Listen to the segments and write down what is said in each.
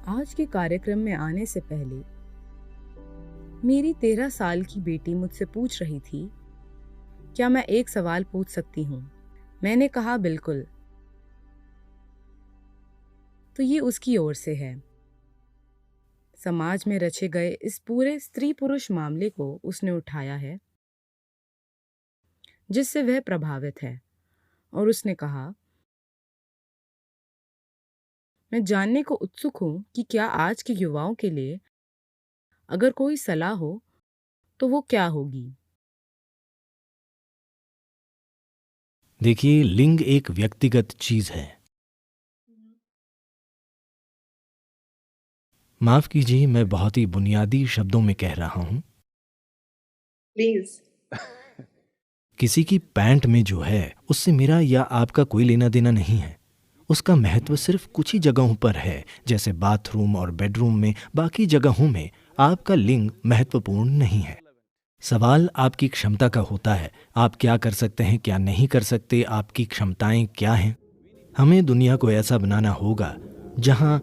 आज के कार्यक्रम में आने से पहले मेरी 13 साल की बेटी मुझसे पूछ रही थी, क्या मैं एक सवाल पूछ सकती हूँ? मैंने कहा बिल्कुल। तो ये उसकी ओर से है। समाज में रचे गए इस पूरे स्त्री पुरुष मामले को उसने उठाया है जिससे वह प्रभावित है, और उसने कहा, मैं जानने को उत्सुक हूं कि क्या आज के युवाओं के लिए अगर कोई सलाह हो तो वो क्या होगी। देखिए, लिंग एक व्यक्तिगत चीज है। माफ कीजिए, मैं बहुत ही बुनियादी शब्दों में कह रहा हूं। प्लीज। किसी की पैंट में जो है उससे मेरा या आपका कोई लेना देना नहीं है। उसका महत्व सिर्फ कुछ ही जगहों पर है, जैसे बाथरूम और बेडरूम में। बाकी जगहों में आपका लिंग महत्वपूर्ण नहीं है। सवाल आपकी क्षमता का होता है। आप क्या कर सकते हैं, क्या नहीं कर सकते, आपकी क्षमताएं क्या हैं। हमें दुनिया को ऐसा बनाना होगा जहां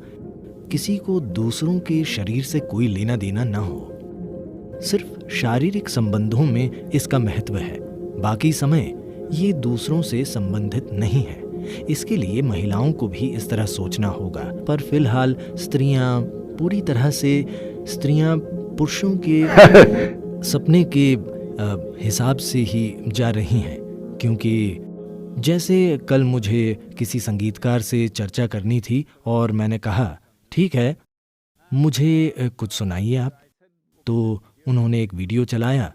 किसी को दूसरों के शरीर से कोई लेना देना ना हो। सिर्फ शारीरिक संबंधों में इसका महत्व है, बाकी समय ये दूसरों से संबंधित नहीं है। इसके लिए महिलाओं को भी इस तरह सोचना होगा। पर फिलहाल स्त्रियां पूरी तरह से पुरुषों के सपने के हिसाब से ही जा रही हैं, क्योंकि जैसे कल मुझे किसी संगीतकार से चर्चा करनी थी और मैंने कहा, ठीक है, मुझे कुछ सुनाइए आप। तो उन्होंने एक वीडियो चलाया।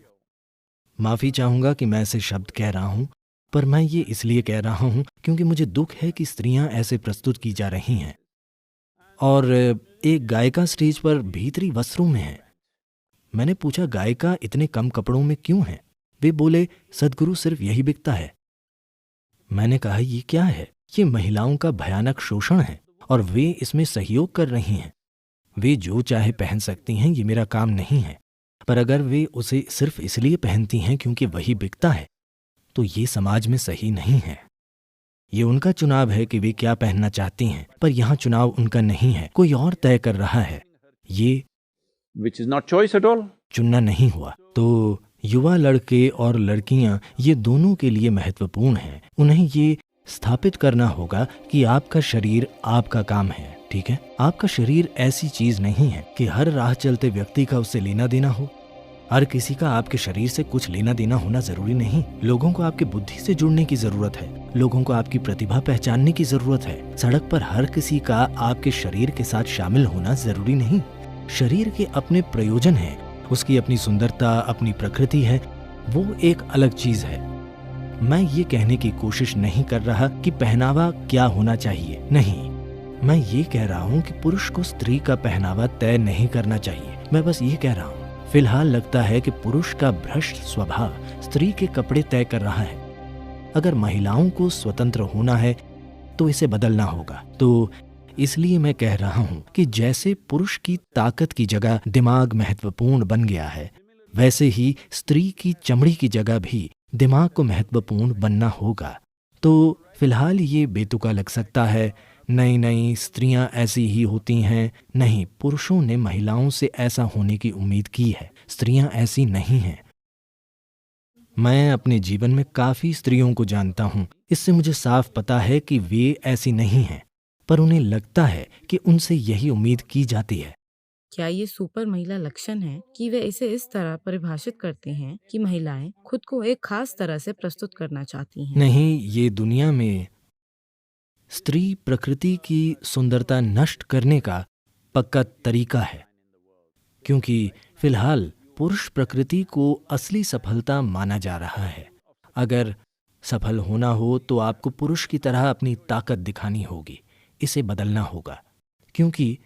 माफ़ी चाहूँगा कि मैं ऐसे शब्द कह रहा हूँ, पर मैं ये इसलिए कह रहा हूँ क्योंकि मुझे दुख है कि स्त्रियां ऐसे प्रस्तुत की जा रही हैं। और एक गायिका स्टेज पर भीतरी वस्त्रों में है। मैंने पूछा, गायिका इतने कम कपड़ों में क्यों है? वे बोले, सद्गुरु सिर्फ यही बिकता है। मैंने कहा, ये क्या है? ये महिलाओं का भयानक शोषण है और वे इसमें सहयोग कर रही हैं। वे जो चाहे पहन सकती हैं, ये मेरा काम नहीं है। पर अगर वे उसे सिर्फ इसलिए पहनती हैं क्योंकि वही बिकता है, तो ये समाज में सही नहीं है। ये उनका चुनाव है कि वे क्या पहनना चाहती हैं, पर यहाँ चुनाव उनका नहीं है, कोई और तय कर रहा है। ये which is not choice at all. चुनना नहीं हुआ। तो युवा लड़के और लड़कियां ये दोनों के लिए महत्वपूर्ण हैं। उन्हें ये स्थापित करना होगा कि आपका शरीर आपका काम है, ठीक है? आपका शरीर ऐसी चीज नहीं है कि हर राह चलते व्यक्ति का उससे लेना देना हो। हर किसी का आपके शरीर से कुछ लेना देना होना जरूरी नहीं। लोगों को आपकी बुद्धि से जुड़ने की जरूरत है। लोगों को आपकी प्रतिभा पहचानने की जरूरत है। सड़क पर हर किसी का आपके शरीर के साथ शामिल होना जरूरी नहीं। शरीर के अपने प्रयोजन हैं, उसकी अपनी सुंदरता, अपनी प्रकृति है, वो एक अलग चीज है। मैं ये कहने की कोशिश नहीं कर रहा कि पहनावा क्या होना चाहिए, नहीं। मैं ये कह रहा हूँ कि पुरुष को स्त्री का पहनावा तय नहीं करना चाहिए। मैं बस ये कह रहा हूँ। फिलहाल लगता है कि पुरुष का भ्रष्ट स्वभाव स्त्री के कपड़े तय कर रहा है। अगर महिलाओं को स्वतंत्र होना है तो इसे बदलना होगा। तो इसलिए मैं कह रहा हूं कि जैसे पुरुष की ताकत की जगह दिमाग महत्वपूर्ण बन गया है, वैसे ही स्त्री की चमड़ी की जगह भी दिमाग को महत्वपूर्ण बनना होगा। तो फिलहाल ये बेतुका लग सकता है, नहीं नहीं स्त्रियां ऐसी ही होती हैं। नहीं, पुरुषों ने महिलाओं से ऐसा होने की उम्मीद की है। स्त्रियां ऐसी नहीं हैं। मैं अपने जीवन में काफी स्त्रियों को जानता हूं, इससे मुझे साफ पता है कि वे ऐसी नहीं हैं, पर उन्हें लगता है कि उनसे यही उम्मीद की जाती है। क्या ये सुपर महिला लक्षण है कि वे इसे इस तरह परिभाषित करते हैं कि महिलाएं खुद को एक खास तरह से प्रस्तुत करना चाहती हैं? नहीं, ये दुनिया में स्त्री प्रकृति की सुंदरता नष्ट करने का पक्का तरीका है, क्योंकि फिलहाल पुरुष प्रकृति को असली सफलता माना जा रहा है। अगर सफल होना हो तो आपको पुरुष की तरह अपनी ताकत दिखानी होगी। इसे बदलना होगा, क्योंकि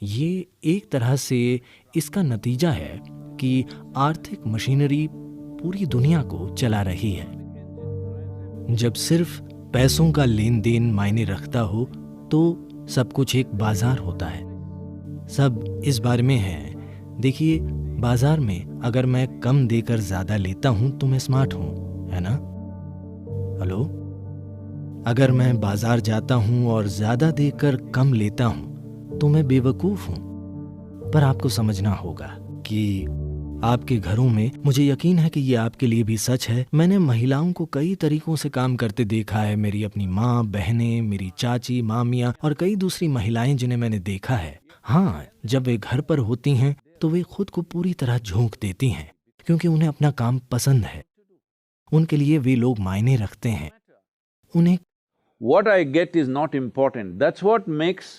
ये एक तरह से इसका नतीजा है कि आर्थिक मशीनरी पूरी दुनिया को चला रही है। जब सिर्फ पैसों का लेन देन मायने रखता हो तो सब कुछ एक बाजार होता है। सब इस बारे में है। देखिए, बाजार में अगर मैं कम देकर ज्यादा लेता हूं तो मैं स्मार्ट हूं, है ना? हेलो? अगर मैं बाजार जाता हूँ और ज्यादा देकर कम लेता हूँ तो मैं बेवकूफ हूँ। पर आपको समझना होगा कि आपके घरों में, मुझे यकीन है कि ये आपके लिए भी सच है, मैंने महिलाओं को कई तरीकों से काम करते देखा है। मेरी अपनी माँ, बहनें, मेरी चाची, मामियाँ और कई दूसरी महिलाएं जिन्हें मैंने देखा है। हाँ, जब वे घर पर होती हैं तो वे खुद को पूरी तरह झोंक देती हैं, क्योंकि उन्हें अपना काम पसंद है। उनके लिए वे लोग मायने रखते हैं। उन्हें What I get is not important. That's what makes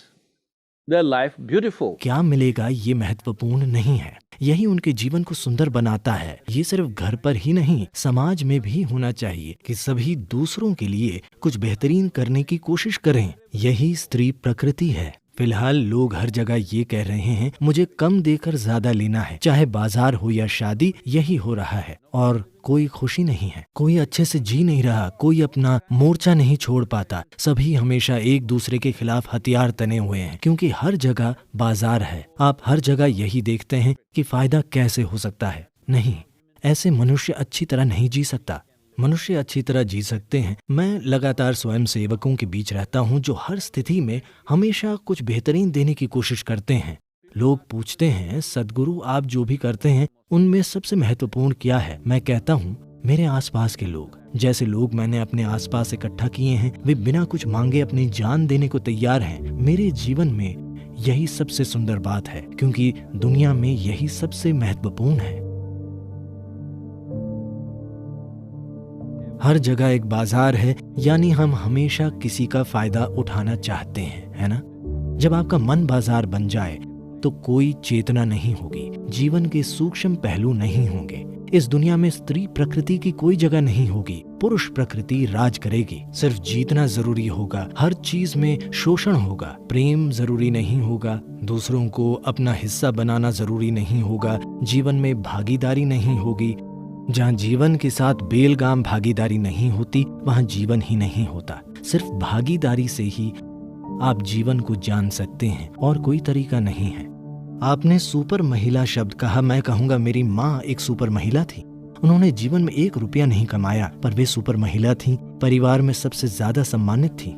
their life beautiful. क्या मिलेगा ये महत्वपूर्ण नहीं है, यही उनके जीवन को सुंदर बनाता है। ये सिर्फ घर पर ही नहीं, समाज में भी होना चाहिए कि सभी दूसरों के लिए कुछ बेहतरीन करने की कोशिश करें। यही स्त्री प्रकृति है। फिलहाल लोग हर जगह ये कह रहे हैं मुझे कम देकर ज्यादा लेना है, चाहे बाजार हो या शादी, यही हो रहा है। और कोई खुशी नहीं है, कोई अच्छे से जी नहीं रहा, कोई अपना मोर्चा नहीं छोड़ पाता। सभी हमेशा एक दूसरे के खिलाफ हथियार तने हुए हैं, क्योंकि हर जगह बाजार है। आप हर जगह यही देखते हैं कि फायदा कैसे हो सकता है। नहीं, ऐसे मनुष्य अच्छी तरह नहीं जी सकता। मनुष्य अच्छी तरह जी सकते हैं। मैं लगातार स्वयं सेवकों के बीच रहता हूं जो हर स्थिति में हमेशा कुछ बेहतरीन देने की कोशिश करते हैं। लोग पूछते हैं, सद्गुरु आप जो भी करते हैं उनमें सबसे महत्वपूर्ण क्या है? मैं कहता हूं, मेरे आसपास के लोग। जैसे लोग मैंने अपने आसपास इकट्ठा किए हैं, वे बिना कुछ मांगे अपनी जान देने को तैयार हैं। मेरे जीवन में यही सबसे सुंदर बात है, क्योंकि दुनिया में यही सबसे महत्वपूर्ण है। हर जगह एक बाजार है, यानी हम हमेशा किसी का फायदा उठाना चाहते हैं, है ना? जब आपका मन बाजार बन जाए तो कोई चेतना नहीं होगी, जीवन के सूक्ष्म पहलू नहीं होंगे। इस दुनिया में स्त्री प्रकृति की कोई जगह नहीं होगी, पुरुष प्रकृति राज करेगी। सिर्फ जीतना जरूरी होगा, हर चीज में शोषण होगा, प्रेम जरूरी नहीं होगा, दूसरों को अपना हिस्सा बनाना जरूरी नहीं होगा, जीवन में भागीदारी नहीं होगी। जहाँ जीवन के साथ बेलगाम भागीदारी नहीं होती, वहाँ जीवन ही नहीं होता। सिर्फ भागीदारी से ही आप जीवन को जान सकते हैं, और कोई तरीका नहीं है। आपने सुपर महिला शब्द कहा, मैं कहूँगा मेरी माँ एक सुपर महिला थी। उन्होंने जीवन में 1 रुपया नहीं कमाया, पर वे सुपर महिला थी, परिवार में सबसे ज्यादा सम्मानित थी।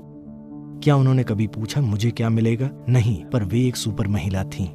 क्या उन्होंने कभी पूछा मुझे क्या मिलेगा? नहीं, पर वे एक सुपर महिला थी।